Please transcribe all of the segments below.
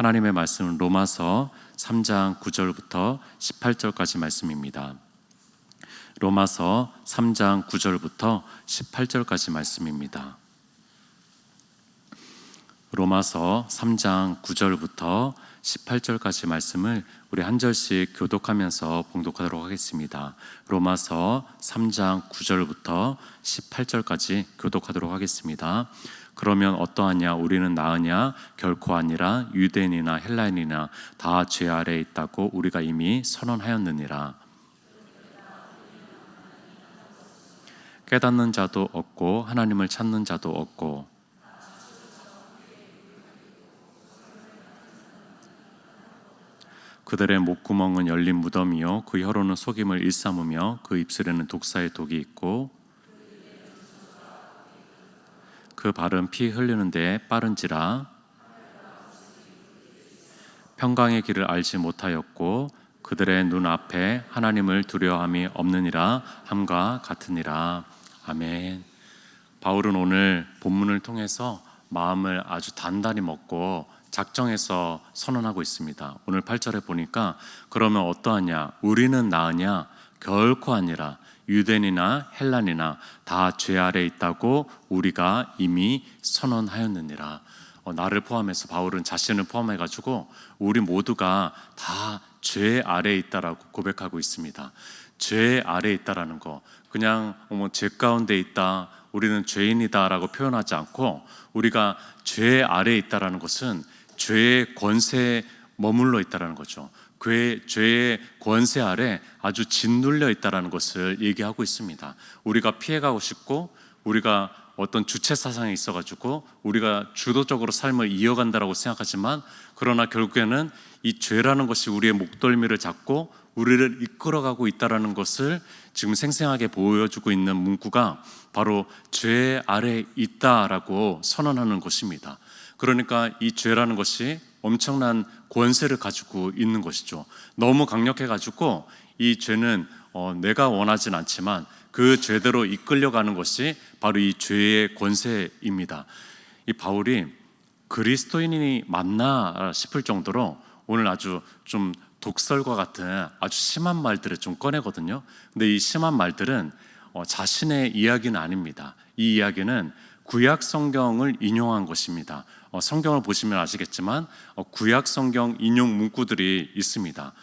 하나님의 말씀은 로마서 3장 9절부터 18절까지 말씀입니다. 로마서 3장 9절부터 18절까지 말씀입니다. 로마서 3장 9절부터 18절까지 말씀을 우리 한 절씩 교독하면서 봉독하도록 하겠습니다. 로마서 3장 9절부터 18절까지 교독하도록 하겠습니다. 그러면 어떠하냐? 우리는 나으냐? 결코 아니라 유대인이나 헬라인이나 다 죄 아래에 있다고 우리가 이미 선언하였느니라. 깨닫는 자도 없고 하나님을 찾는 자도 없고 그들의 목구멍은 열린 무덤이요 그 혀로는 속임을 일삼으며 그 입술에는 독사의 독이 있고 그 발은 피 흘리는 데에 빠른지라. 평강의 길을 알지 못하였고 그들의 눈앞에 하나님을 두려워함이 없느니라 함과 같으니라. 아멘. 바울은 오늘 본문을 통해서 마음을 아주 단단히 먹고 작정해서 선언하고 있습니다. 오늘 8절에 보니까 그러면 어떠하냐? 우리는 나으냐? 결코 아니라 유대인이나 헬란이나 다 죄 아래에 있다고 우리가 이미 선언하였느니라. 나를 포함해서 바울은 자신을 포함해가지고 우리 모두가 다 죄 아래에 있다라고 고백하고 있습니다. 죄 아래에 있다라는 거, 그냥 죄 가운데 있다, 우리는 죄인이다라고 표현하지 않고 우리가 죄 아래에 있다라는 것은 죄의 권세에 머물러 있다라는 거죠. 죄의 권세 아래 아주 짓눌려 있다라는 것을 얘기하고 있습니다. 우리가 피해가고 싶고 우리가 어떤 주체 사상이 있어가지고 우리가 주도적으로 삶을 이어간다라고 생각하지만 그러나 결국에는 이 죄라는 것이 우리의 목덜미를 잡고 우리를 이끌어가고 있다라는 것을 지금 생생하게 보여주고 있는 문구가 바로 죄 아래에 있다라고 선언하는 것입니다. 그러니까 이 죄라는 것이 엄청난 권세를 가지고 있는 것이죠. 너무 강력해가지고 이 죄는 내가 원하진 않지만 그 죄대로 이끌려가는 것이 바로 이 죄의 권세입니다. 이 바울이 그리스도인이 맞나 싶을 정도로 오늘 아주 좀 독설과 같은 아주 심한 말들을 좀 꺼내거든요. 근데 이 심한 말들은 자신의 이야기는 아닙니다. 이 이야기는 구약 성경을 인용한 것입니다. 성경을 보시면 아시겠지만 구약 성경 인용 문구들이 있습니다.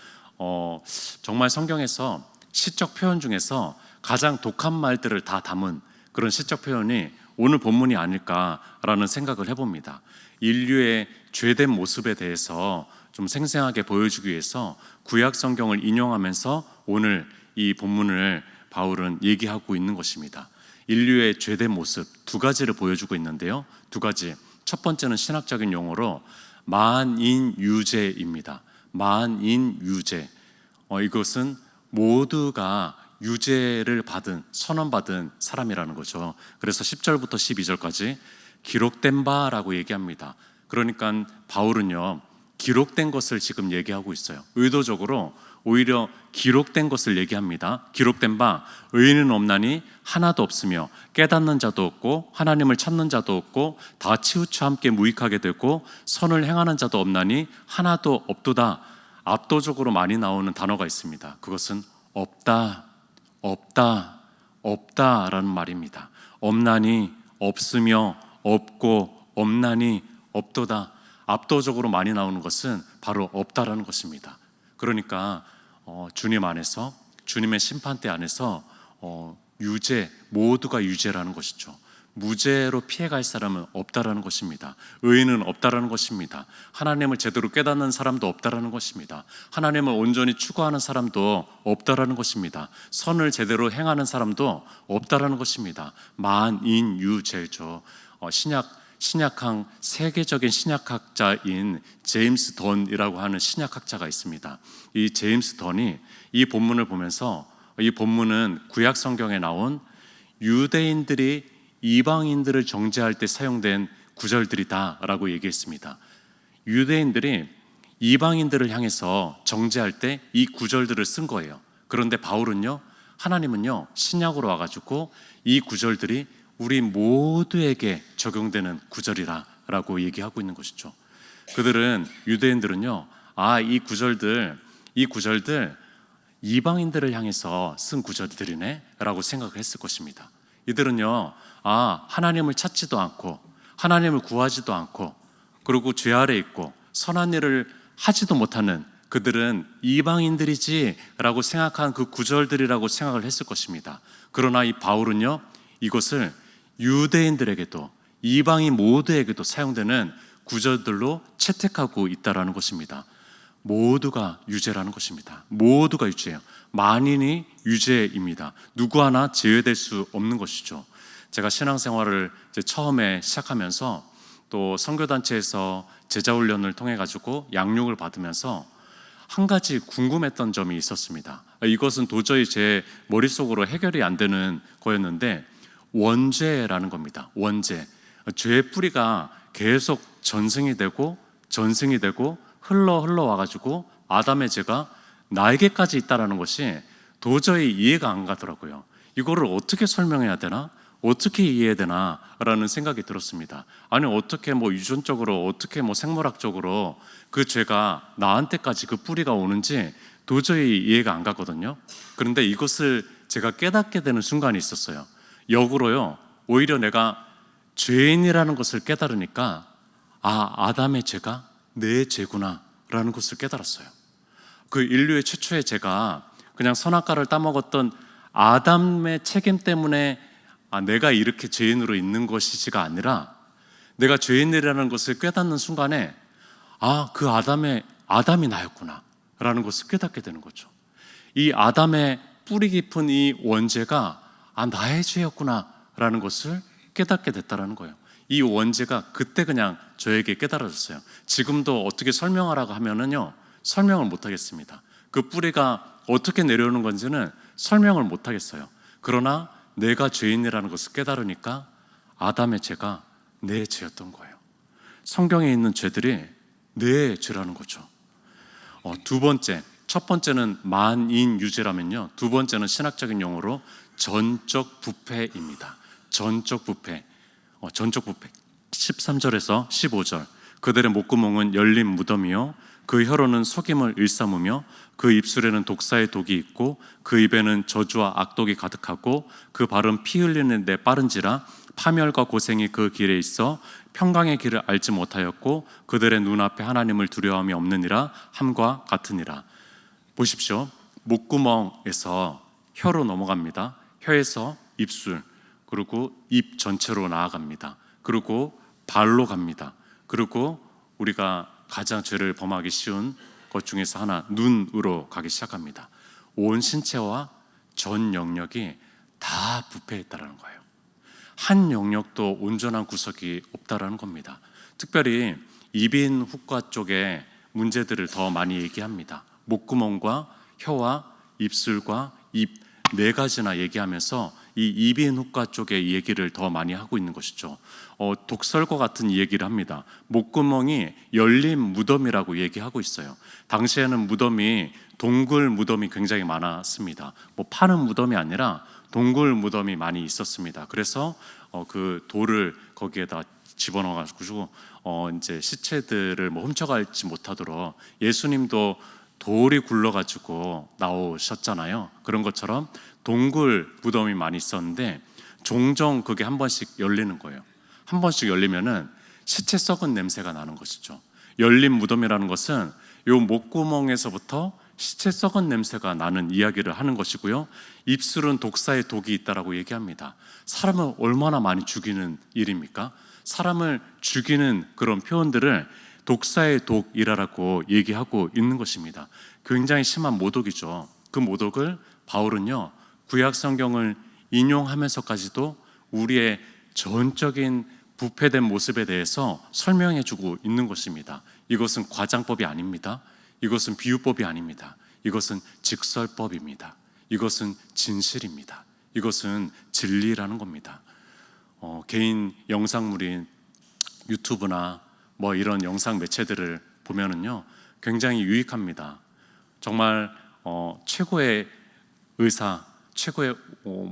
정말 성경에서 시적 표현 중에서 가장 독한 말들을 다 담은 그런 시적 표현이 오늘 본문이 아닐까라는 생각을 해봅니다. 인류의 죄된 모습에 대해서 좀 생생하게 보여주기 위해서 구약 성경을 인용하면서 오늘 이 본문을 바울은 얘기하고 있는 것입니다. 인류의 죄된 모습 두 가지를 보여주고 있는데요. 두 가지. 첫 번째는 신학적인 용어로 만인유죄입니다. 만인유죄. 이것은 모두가 유죄를 선언받은 사람이라는 거죠. 그래서 10절부터 12절까지 기록된 바라고 얘기합니다. 그러니까 바울은요, 기록된 것을 지금 얘기하고 있어요. 의도적으로 오히려 기록된 것을 얘기합니다. 기록된 바, 의인은 없나니 하나도 없으며 깨닫는 자도 없고 하나님을 찾는 자도 없고 다 치우쳐 함께 무익하게 되고 선을 행하는 자도 없나니 하나도 없도다. 압도적으로 많이 나오는 단어가 있습니다. 그것은 없다, 없다, 없다라는 말입니다. 없나니, 없으며, 없고, 없나니, 없도다. 압도적으로 많이 나오는 것은 바로 없다라는 것입니다. 그러니까 주님 안에서, 주님의 심판대 안에서 모두가 유죄라는 것이죠. 무죄로 피해갈 사람은 없다라는 것입니다. 의인은 없다라는 것입니다. 하나님을 제대로 깨닫는 사람도 없다라는 것입니다. 하나님을 온전히 추구하는 사람도 없다라는 것입니다. 선을 제대로 행하는 사람도 없다라는 것입니다. 만인유죄죠. 세계적인 신약학자인 제임스 던이라고 하는 신약학자가 있습니다. 이 제임스 던이 이 본문을 보면서, 이 본문은 구약 성경에 나온 유대인들이 이방인들을 정죄할 때 사용된 구절들이다라고 얘기했습니다. 유대인들이 이방인들을 향해서 정죄할 때 이 구절들을 쓴 거예요. 그런데 바울은요, 하나님은요, 신약으로 와가지고 이 구절들이 우리 모두에게 적용되는 구절이라고 얘기하고 있는 것이죠. 그들은 유대인들은요, 이 구절들 이방인들을 향해서 쓴 구절들이네라고 생각을 했을 것입니다. 이들은요, 하나님을 찾지도 않고 하나님을 구하지도 않고 그리고 죄 아래 있고 선한 일을 하지도 못하는 그들은 이방인들이지라고 생각한 그 구절들이라고 생각을 했을 것입니다. 그러나 이 바울은요, 이것을 유대인들에게도 이방인 모두에게도 사용되는 구절들로 채택하고 있다라는 것입니다. 모두가 유죄라는 것입니다. 모두가 유죄예요. 만인이 유죄입니다. 누구 하나 제외될 수 없는 것이죠. 제가 신앙생활을 처음에 시작하면서 또 선교단체에서 제자훈련을 통해 가지고 양육을 받으면서 한 가지 궁금했던 점이 있었습니다. 이것은 도저히 제 머릿속으로 해결이 안 되는 거였는데, 원죄라는 겁니다. 원죄. 죄의 뿌리가 계속 전승이 되고 흘러와가지고 아담의 죄가 나에게까지 있다는 것이 도저히 이해가 안 가더라고요. 이거를 어떻게 설명해야 되나? 어떻게 이해해야 되나? 라는 생각이 들었습니다. 아니, 어떻게 유전적으로, 어떻게 생물학적으로 그 죄가 나한테까지 그 뿌리가 오는지 도저히 이해가 안 가거든요. 그런데 이것을 제가 깨닫게 되는 순간이 있었어요. 역으로요, 오히려 내가 죄인이라는 것을 깨달으니까 아담의 죄가 내 죄구나 라는 것을 깨달았어요. 그 인류의 최초의 죄가 그냥 선악과를 따먹었던 아담의 책임 때문에 내가 이렇게 죄인으로 있는 것이지가 아니라, 내가 죄인이라는 것을 깨닫는 순간에 그 아담이 나였구나 라는 것을 깨닫게 되는 거죠. 이 아담의 뿌리 깊은 이 원죄가 나의 죄였구나 라는 것을 깨닫게 됐다라는 거예요. 이 원죄가 그때 그냥 저에게 깨달아졌어요. 지금도 어떻게 설명하라고 하면은요, 설명을 못 하겠습니다. 그 뿌리가 어떻게 내려오는 건지는 설명을 못 하겠어요. 그러나 내가 죄인이라는 것을 깨달으니까 아담의 죄가 내 죄였던 거예요. 성경에 있는 죄들이 내 죄라는 거죠. 두 번째, 첫 번째는 만인유죄라면요, 두 번째는 신학적인 용어로 전적 부패입니다. 전적 부패. 13절에서 15절. 그들의 목구멍은 열린 무덤이요, 그 혀로는 속임을 일삼으며 그 입술에는 독사의 독이 있고 그 입에는 저주와 악독이 가득하고 그 발은 피 흘리는 데 빠른지라 파멸과 고생이 그 길에 있어 평강의 길을 알지 못하였고 그들의 눈앞에 하나님을 두려움이 없느니라 함과 같으니라. 보십시오. 목구멍에서 혀로 넘어갑니다. 혀에서 입술, 그리고 입 전체로 나아갑니다. 그리고 발로 갑니다. 그리고 우리가 가장 죄를 범하기 쉬운 것 중에서 하나, 눈으로 가기 시작합니다. 온 신체와 전 영역이 다 부패했다라는 거예요. 한 영역도 온전한 구석이 없다라는 겁니다. 특별히 이빈 후과 쪽에 문제들을 더 많이 얘기합니다. 목구멍과 혀와 입술과 입 네 가지나 얘기하면서 이 이빈 후과 쪽의 얘기를 더 많이 하고 있는 것이죠. 독설과 같은 얘기를 합니다. 목구멍이 열린 무덤이라고 얘기하고 있어요. 당시에는 무덤이 동굴 무덤이 굉장히 많았습니다. 파는 무덤이 아니라 동굴 무덤이 많이 있었습니다. 그래서 그 돌을 거기에다 집어넣어가지고 이제 시체들을 훔쳐갈지 못하도록, 예수님도 돌이 굴러가지고 나오셨잖아요. 그런 것처럼 동굴 무덤이 많이 있었는데 종종 그게 한 번씩 열리는 거예요. 한 번씩 열리면은 시체 썩은 냄새가 나는 것이죠. 열린 무덤이라는 것은 요 목구멍에서부터 시체 썩은 냄새가 나는 이야기를 하는 것이고요. 입술은 독사의 독이 있다라고 얘기합니다. 사람을 얼마나 많이 죽이는 일입니까? 사람을 죽이는 그런 표현들을 독사의 독이라고 얘기하고 있는 것입니다. 굉장히 심한 모독이죠. 그 모독을 바울은요, 구약 성경을 인용하면서까지도 우리의 전적인 부패된 모습에 대해서 설명해주고 있는 것입니다. 이것은 과장법이 아닙니다. 이것은 비유법이 아닙니다. 이것은 직설법입니다. 이것은 진실입니다. 이것은 진리라는 겁니다. 개인 영상물인 유튜브나 이런 영상 매체들을 보면은요, 굉장히 유익합니다. 정말 최고의 의사, 최고의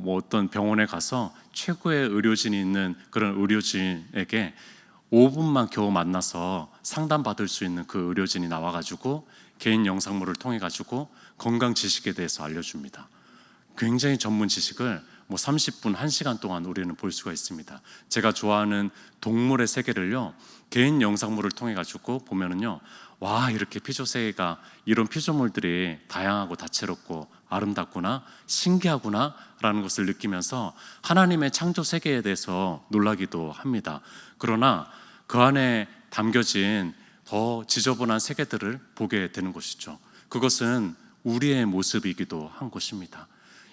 어떤 병원에 가서 최고의 의료진이 있는 그런 의료진에게 5분만 겨우 만나서 상담받을 수 있는 그 의료진이 나와가지고 개인 영상물을 통해 가지고 건강 지식에 대해서 알려줍니다. 굉장히 전문 지식을 30분, 1시간 동안 우리는 볼 수가 있습니다. 제가 좋아하는 동물의 세계를요, 개인 영상물을 통해 가지고 보면은요, 와, 이렇게 피조세계가, 이런 피조물들이 다양하고 다채롭고 아름답구나, 신기하구나 라는 것을 느끼면서 하나님의 창조 세계에 대해서 놀라기도 합니다. 그러나 그 안에 담겨진 더 지저분한 세계들을 보게 되는 것이죠. 그것은 우리의 모습이기도 한 것입니다.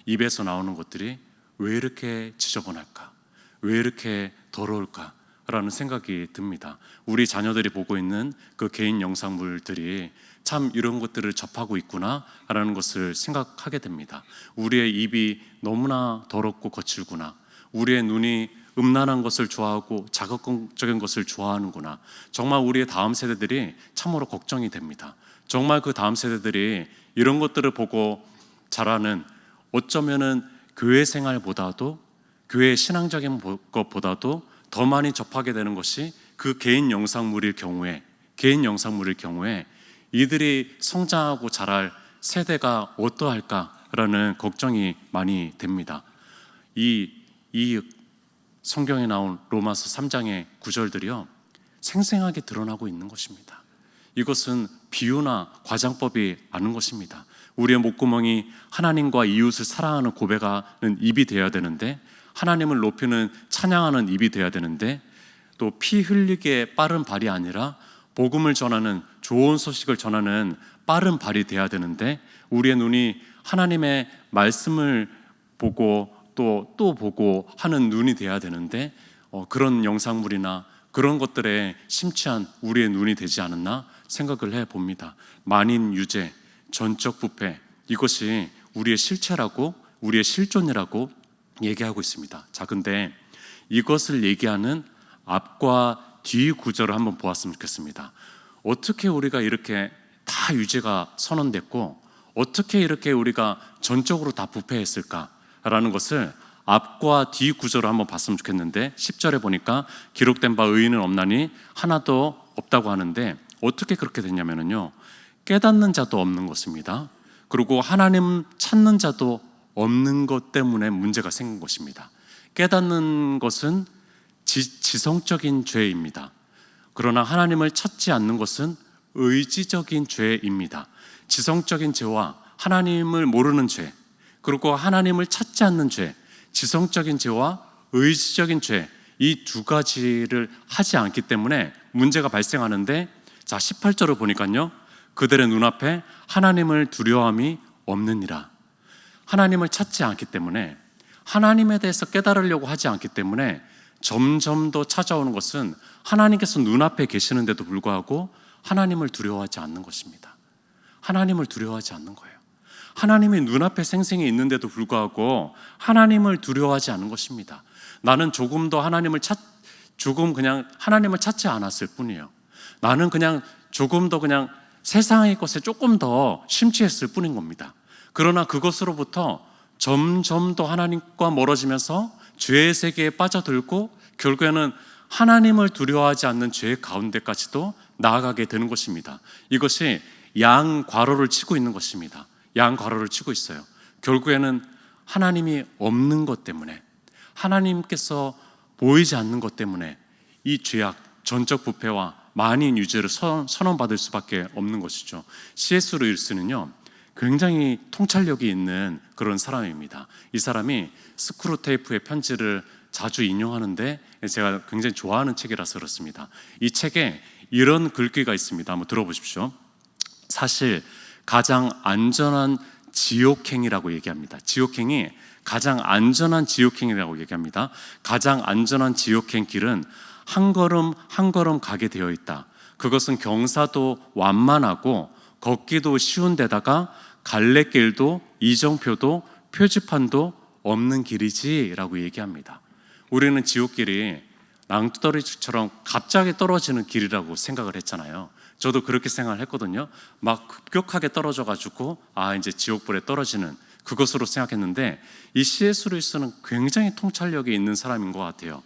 입에서 나오는 것들이 왜 이렇게 지저분할까? 왜 이렇게 더러울까? 라는 생각이 듭니다. 우리 자녀들이 보고 있는 그 개인 영상물들이 참 이런 것들을 접하고 있구나 라는 것을 생각하게 됩니다. 우리의 입이 너무나 더럽고 거칠구나. 우리의 눈이 음란한 것을 좋아하고 자극적인 것을 좋아하는구나. 정말 우리의 다음 세대들이 참으로 걱정이 됩니다. 정말 그 다음 세대들이 이런 것들을 보고 자라는, 어쩌면은 교회 생활보다도, 교회 신앙적인 것보다도 더 많이 접하게 되는 것이 그 개인 영상물일 경우에 이들이 성장하고 자랄 세대가 어떠할까라는 걱정이 많이 됩니다. 이 성경에 나온 로마서 3장의 구절들이요, 생생하게 드러나고 있는 것입니다. 이것은 비유나 과장법이 아닌 것입니다. 우리의 목구멍이 하나님과 이웃을 사랑하는 고백하는 입이 되어야 되는데, 하나님을 높이는 찬양하는 입이 되어야 되는데, 또 피 흘리기에 빠른 발이 아니라 복음을 전하는, 좋은 소식을 전하는 빠른 발이 되어야 되는데, 우리의 눈이 하나님의 말씀을 보고 또 보고 하는 눈이 되어야 되는데, 그런 영상물이나 그런 것들에 심취한 우리의 눈이 되지 않았나 생각을 해봅니다. 만인 유재, 전적 부패, 이것이 우리의 실체라고, 우리의 실존이라고 얘기하고 있습니다. 자, 근데 이것을 얘기하는 앞과 뒤 구절을 한번 보았으면 좋겠습니다. 어떻게 우리가 이렇게 다 유죄가 선언됐고 어떻게 이렇게 우리가 전적으로 다 부패했을까라는 것을 앞과 뒤 구절을 한번 봤으면 좋겠는데, 10절에 보니까 기록된 바 의인은 없나니 하나도 없다고 하는데, 어떻게 그렇게 됐냐면요, 깨닫는 자도 없는 것입니다. 그리고 하나님 찾는 자도 없는 것 때문에 문제가 생긴 것입니다. 깨닫는 것은 지성적인 죄입니다. 그러나 하나님을 찾지 않는 것은 의지적인 죄입니다. 지성적인 죄와 하나님을 모르는 죄, 그리고 하나님을 찾지 않는 죄, 지성적인 죄와 의지적인 죄, 이 두 가지를 하지 않기 때문에 문제가 발생하는데, 자, 18절을 보니까요, 그들의 눈앞에 하나님을 두려움이 없느니라. 하나님을 찾지 않기 때문에, 하나님에 대해서 깨달으려고 하지 않기 때문에 점점 더 찾아오는 것은 하나님께서 눈앞에 계시는데도 불구하고 하나님을 두려워하지 않는 것입니다. 하나님을 두려워하지 않는 거예요. 하나님이 눈앞에 생생히 있는데도 불구하고 하나님을 두려워하지 않는 것입니다. 나는 조금 더 그냥 하나님을 찾지 않았을 뿐이에요. 나는 그냥 조금 더 그냥 세상의 것에 조금 더 심취했을 뿐인 겁니다. 그러나 그것으로부터 점점 더 하나님과 멀어지면서 죄의 세계에 빠져들고 결국에는 하나님을 두려워하지 않는 죄의 가운데까지도 나아가게 되는 것입니다. 이것이 양괄호를 치고 있는 것입니다. 양괄호를 치고 있어요. 결국에는 하나님이 없는 것 때문에, 하나님께서 보이지 않는 것 때문에 이 죄악, 전적 부패와 만인 유죄를 선언받을 수밖에 없는 것이죠. C.S. 루이스는요, 굉장히 통찰력이 있는 그런 사람입니다. 이 사람이 스크루테이프의 편지를 자주 인용하는데 제가 굉장히 좋아하는 책이라서 그렇습니다. 이 책에 이런 글귀가 있습니다. 한번 들어보십시오. 사실 가장 안전한 지옥행이라고 얘기합니다. 지옥행이 가장 안전한 지옥행이라고 얘기합니다. 가장 안전한 지옥행 길은 한 걸음 한 걸음 가게 되어 있다. 그것은 경사도 완만하고 걷기도 쉬운 데다가 갈래길도 이정표도 표지판도 없는 길이지라고 얘기합니다. 우리는 지옥길이 낭떠러지처럼 갑자기 떨어지는 길이라고 생각을 했잖아요. 저도 그렇게 생각을 했거든요. 막 급격하게 떨어져가지고 이제 지옥불에 떨어지는 그것으로 생각했는데, 이 C.S. 루이스는 굉장히 통찰력이 있는 사람인 것 같아요.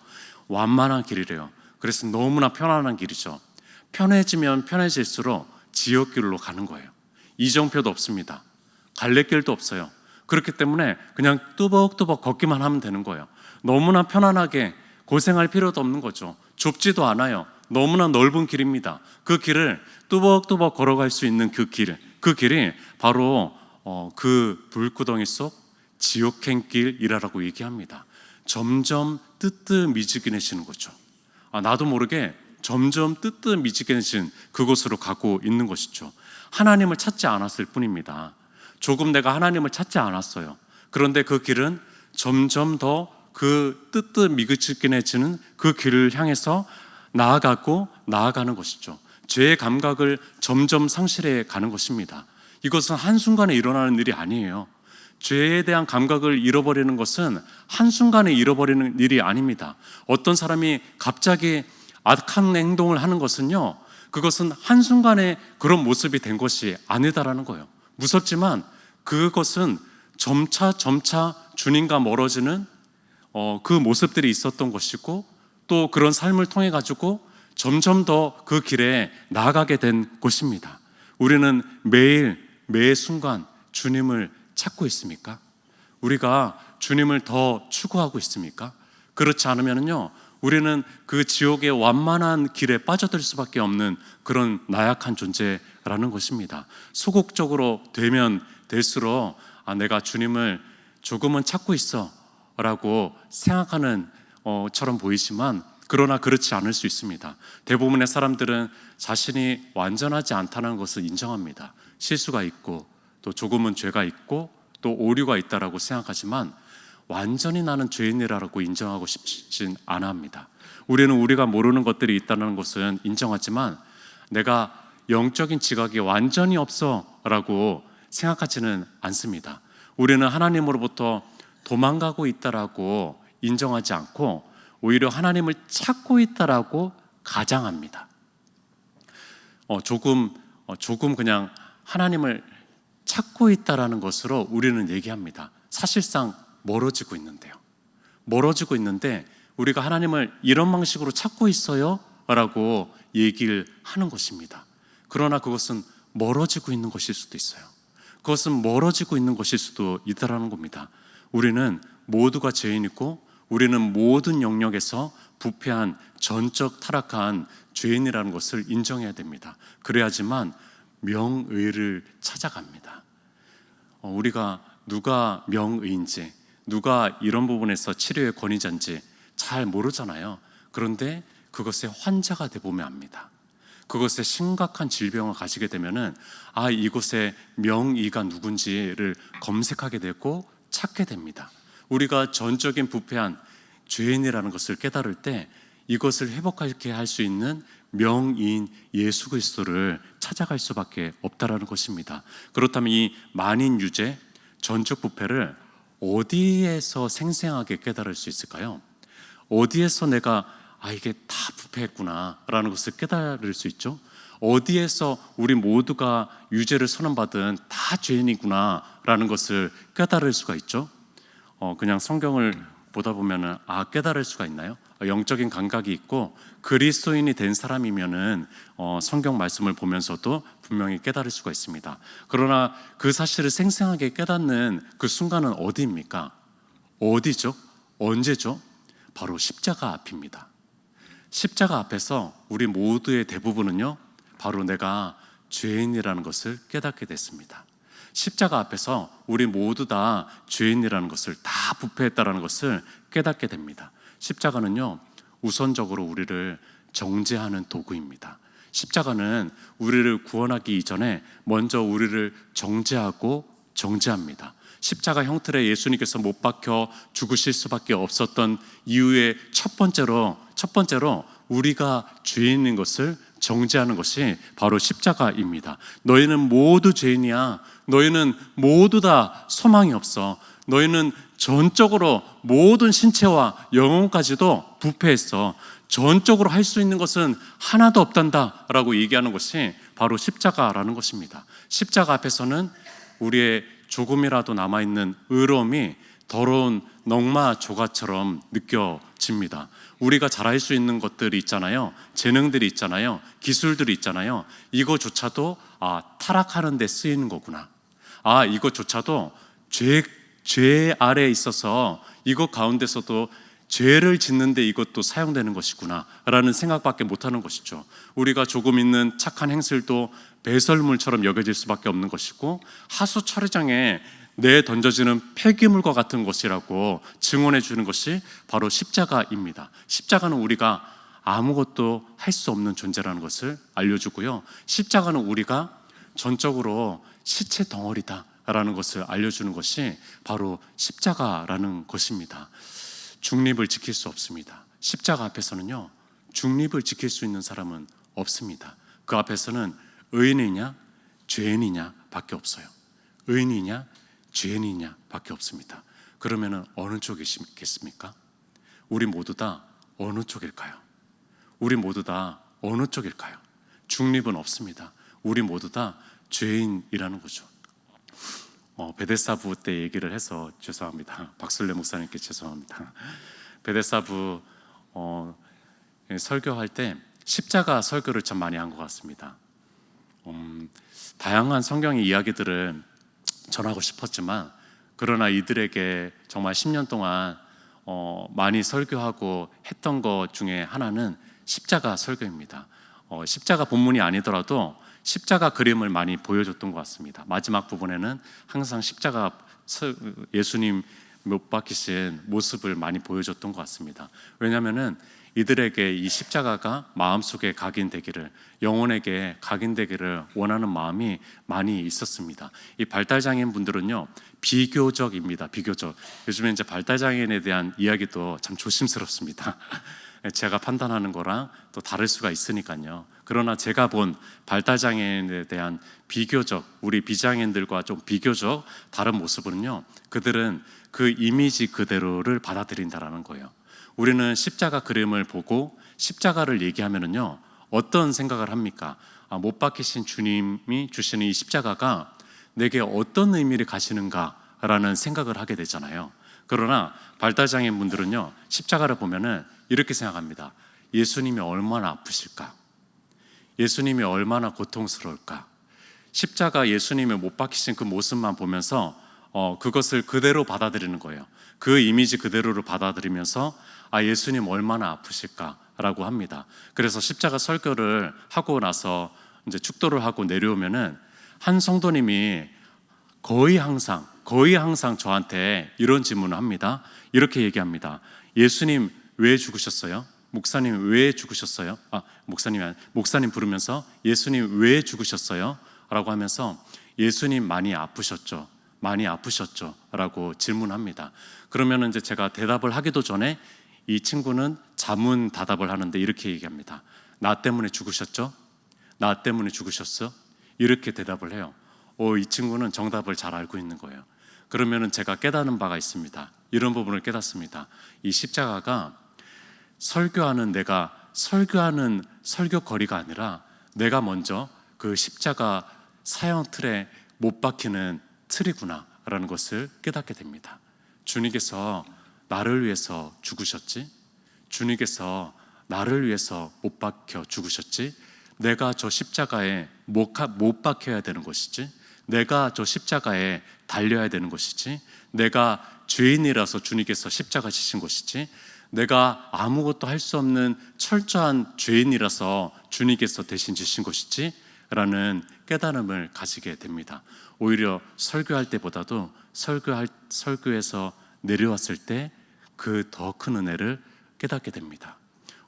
완만한 길이래요. 그래서 너무나 편안한 길이죠. 편해지면 편해질수록 지옥길로 가는 거예요. 이정표도 없습니다. 갈래길도 없어요. 그렇기 때문에 그냥 뚜벅뚜벅 걷기만 하면 되는 거예요. 너무나 편안하게 고생할 필요도 없는 거죠. 좁지도 않아요. 너무나 넓은 길입니다. 그 길을 뚜벅뚜벅 걸어갈 수 있는 그 길이 바로 그 불구덩이 속 지옥행길이라고 얘기합니다. 점점 뜨뜻미지근해지는 거죠. 나도 모르게 점점 뜨뜻미지근해진 그곳으로 가고 있는 것이죠. 하나님을 찾지 않았을 뿐입니다. 조금 내가 하나님을 찾지 않았어요. 그런데 그 길은 점점 더 그 뜨뜻미지근해지는 그 길을 향해서 나아가는 것이죠. 죄의 감각을 점점 상실해 가는 것입니다. 이것은 한순간에 일어나는 일이 아니에요. 죄에 대한 감각을 잃어버리는 것은 한순간에 잃어버리는 일이 아닙니다. 어떤 사람이 갑자기 악한 행동을 하는 것은요, 그것은 한순간에 그런 모습이 된 것이 아니다라는 거예요. 무섭지만 그것은 점차 주님과 멀어지는 그 모습들이 있었던 것이고, 또 그런 삶을 통해 가지고 점점 더 그 길에 나아가게 된 것입니다. 우리는 매 순간 주님을 찾고 있습니까? 우리가 주님을 더 추구하고 있습니까? 그렇지 않으면요, 우리는 그 지옥의 완만한 길에 빠져들 수밖에 없는 그런 나약한 존재라는 것입니다. 소극적으로 되면 될수록 내가 주님을 조금은 찾고 있어 라고 생각하는 처럼 보이지만, 그러나 그렇지 않을 수 있습니다. 대부분의 사람들은 자신이 완전하지 않다는 것을 인정합니다. 실수가 있고 또 조금은 죄가 있고 또 오류가 있다라고 생각하지만, 완전히 나는 죄인이라고 인정하고 싶진 않아 합니다. 우리는 우리가 모르는 것들이 있다는 것은 인정하지만, 내가 영적인 지각이 완전히 없어 라고 생각하지는 않습니다. 우리는 하나님으로부터 도망가고 있다라고 인정하지 않고 오히려 하나님을 찾고 있다라고 가장합니다. 조금 그냥 하나님을 찾고 있다라는 것으로 우리는 얘기합니다. 사실상 멀어지고 있는데 우리가 하나님을 이런 방식으로 찾고 있어요 라고 얘기를 하는 것입니다. 그러나 그것은 멀어지고 있는 것일 수도 있어요. 그것은 멀어지고 있는 것일 수도 있다라는 겁니다. 우리는 모두가 죄인이고, 우리는 모든 영역에서 부패한 전적 타락한 죄인이라는 것을 인정해야 됩니다. 그래야지만 명의를 찾아갑니다. 우리가 누가 명의인지, 누가 이런 부분에서 치료의 권위자인지 잘 모르잖아요. 그런데 그것의 환자가 되보면 압니다. 그것에 심각한 질병을 가지게 되면은 이곳의 명의가 누군지를 검색하게 되고 찾게 됩니다. 우리가 전적인 부패한 죄인이라는 것을 깨달을 때 이것을 회복하게 할 수 있는 명의인 예수 그리스도를 찾아갈 수밖에 없다라는 것입니다. 그렇다면 이 만인 유죄, 전적 부패를 어디에서 생생하게 깨달을 수 있을까요? 어디에서 내가 이게 다 부패했구나 라는 것을 깨달을 수 있죠? 어디에서 우리 모두가 유죄를 선언받은 다 죄인이구나 라는 것을 깨달을 수가 있죠? 그냥 성경을 보다 보면은 깨달을 수가 있나요? 영적인 감각이 있고 그리스도인이 된 사람이면은 성경 말씀을 보면서도 분명히 깨달을 수가 있습니다. 그러나 그 사실을 생생하게 깨닫는 그 순간은 어디입니까? 어디죠? 언제죠? 바로 십자가 앞입니다. 십자가 앞에서 우리 모두의 대부분은요, 바로 내가 죄인이라는 것을 깨닫게 됐습니다. 십자가 앞에서 우리 모두 다 죄인이라는 것을, 다 부패했다라는 것을 깨닫게 됩니다. 십자가는요, 우선적으로 우리를 정죄하는 도구입니다. 십자가는 우리를 구원하기 이전에 먼저 우리를 정죄하고 정죄합니다. 십자가 형틀에 예수님께서 못 박혀 죽으실 수밖에 없었던 이유의 첫 번째로 우리가 죄인인 것을 정죄하는 것이 바로 십자가입니다. 너희는 모두 죄인이야. 너희는 모두 다 소망이 없어. 너희는 전적으로 모든 신체와 영혼까지도 부패했어. 전적으로 할 수 있는 것은 하나도 없단다 라고 얘기하는 것이 바로 십자가라는 것입니다. 십자가 앞에서는 우리의 조금이라도 남아있는 의로움이 더러운 넝마 조각처럼 느껴집니다. 우리가 잘할 수 있는 것들이 있잖아요. 재능들이 있잖아요. 기술들이 있잖아요. 이거조차도 타락하는 데 쓰이는 거구나. 이것조차도 죄 아래에 있어서 이것 가운데서도 죄를 짓는데 이것도 사용되는 것이구나 라는 생각밖에 못하는 것이죠. 우리가 조금 있는 착한 행실도 배설물처럼 여겨질 수밖에 없는 것이고, 하수 처리장에 내던져지는 폐기물과 같은 것이라고 증언해 주는 것이 바로 십자가입니다. 십자가는 우리가 아무것도 할 수 없는 존재라는 것을 알려주고요, 십자가는 우리가 전적으로 시체 덩어리다 라는 것을 알려주는 것이 바로 십자가라는 것입니다. 중립을 지킬 수 없습니다. 십자가 앞에서는요, 중립을 지킬 수 있는 사람은 없습니다. 그 앞에서는 의인이냐 죄인이냐 밖에 없어요. 의인이냐 죄인이냐 밖에 없습니다. 그러면 어느 쪽이겠습니까? 우리 모두 다 어느 쪽일까요? 우리 모두 다 어느 쪽일까요? 중립은 없습니다. 우리 모두 다 죄인이라는 거죠. 베데사부 때 얘기를 해서 죄송합니다. 박술래 목사님께 죄송합니다. 베데사부 설교할 때 십자가 설교를 참 많이 한 것 같습니다. 다양한 성경의 이야기들을 전하고 싶었지만, 그러나 이들에게 정말 10년 동안 많이 설교하고 했던 것 중에 하나는 십자가 설교입니다. 십자가 본문이 아니더라도 십자가 그림을 많이 보여줬던 것 같습니다. 마지막 부분에는 항상 십자가 예수님 못 박히신 모습을 많이 보여줬던 것 같습니다. 왜냐하면은 이들에게 이 십자가가 마음속에 각인되기를, 영혼에게 각인되기를 원하는 마음이 많이 있었습니다. 이 발달장애인 분들은요, 비교적입니다. 비교적. 요즘에 이제 발달장애인에 대한 이야기도 참 조심스럽습니다. 제가 판단하는 거랑 또 다를 수가 있으니까요. 그러나 제가 본 발달장애인에 대한 비교적, 우리 비장애인들과 좀 비교적 다른 모습은요, 그들은 그 이미지 그대로를 받아들인다라는 거예요. 우리는 십자가 그림을 보고 십자가를 얘기하면은요, 어떤 생각을 합니까? 못 박히신 주님이 주시는 이 십자가가 내게 어떤 의미를 가시는가라는 생각을 하게 되잖아요. 그러나 발달장애인 분들은요, 십자가를 보면은 이렇게 생각합니다. 예수님이 얼마나 아프실까? 예수님이 얼마나 고통스러울까? 십자가 예수님의 못 박히신 그 모습만 보면서 그것을 그대로 받아들이는 거예요. 그 이미지 그대로를 받아들이면서 예수님 얼마나 아프실까라고 합니다. 그래서 십자가 설교를 하고 나서 이제 축도를 하고 내려오면은 한 성도님이 거의 항상 저한테 이런 질문을 합니다. 이렇게 얘기합니다. 예수님 왜 죽으셨어요? 목사님 왜 죽으셨어요? 목사님 부르면서 예수님 왜 죽으셨어요? 라고 하면서 예수님 많이 아프셨죠? 많이 아프셨죠? 라고 질문합니다. 그러면 이제 제가 대답을 하기도 전에 이 친구는 자문다답을 하는데 이렇게 얘기합니다. 나 때문에 죽으셨죠? 나 때문에 죽으셨어? 이렇게 대답을 해요. 이 친구는 정답을 잘 알고 있는 거예요. 그러면 제가 깨닫는 바가 있습니다. 이런 부분을 깨닫습니다. 이 십자가가 내가 설교하는 설교거리가 아니라 내가 먼저 그 십자가 사형 틀에 못 박히는 틀이구나 라는 것을 깨닫게 됩니다. 주님께서 나를 위해서 죽으셨지? 주님께서 나를 위해서 못 박혀 죽으셨지? 내가 저 십자가에 못 박혀야 되는 것이지? 내가 저 십자가에 달려야 되는 것이지? 내가 죄인이라서 주님께서 십자가 지신 것이지? 내가 아무것도 할 수 없는 철저한 죄인이라서 주님께서 대신 지신 것이지? 라는 깨달음을 가지게 됩니다. 오히려 설교할 때보다도 설교에서 내려왔을 때 그 더 큰 은혜를 깨닫게 됩니다.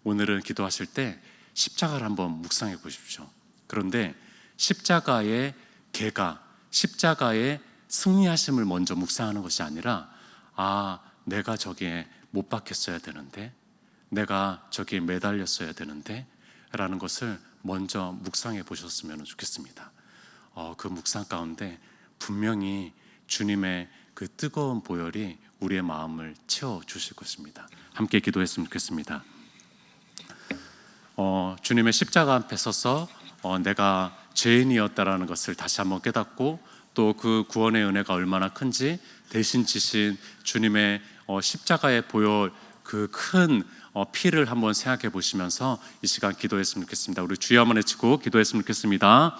오늘은 기도하실 때 십자가를 한번 묵상해 보십시오. 그런데 십자가의 계가, 십자가의 승리하심을 먼저 묵상하는 것이 아니라 내가 저기에 못 박혔어야 되는데, 내가 저기에 매달렸어야 되는데 라는 것을 먼저 묵상해 보셨으면 좋겠습니다. 그 묵상 가운데 분명히 주님의 그 뜨거운 보혈이 우리의 마음을 채워주실 것입니다. 함께 기도했으면 좋겠습니다. 주님의 십자가 앞에 서서 내가 죄인이었다라는 것을 다시 한번 깨닫고 또 그 구원의 은혜가 얼마나 큰지 대신 지신 주님의 십자가에 보혈 그 큰 피를 한번 생각해 보시면서 이 시간 기도했으면 좋겠습니다. 우리 주여 한번 외치고 기도했으면 좋겠습니다.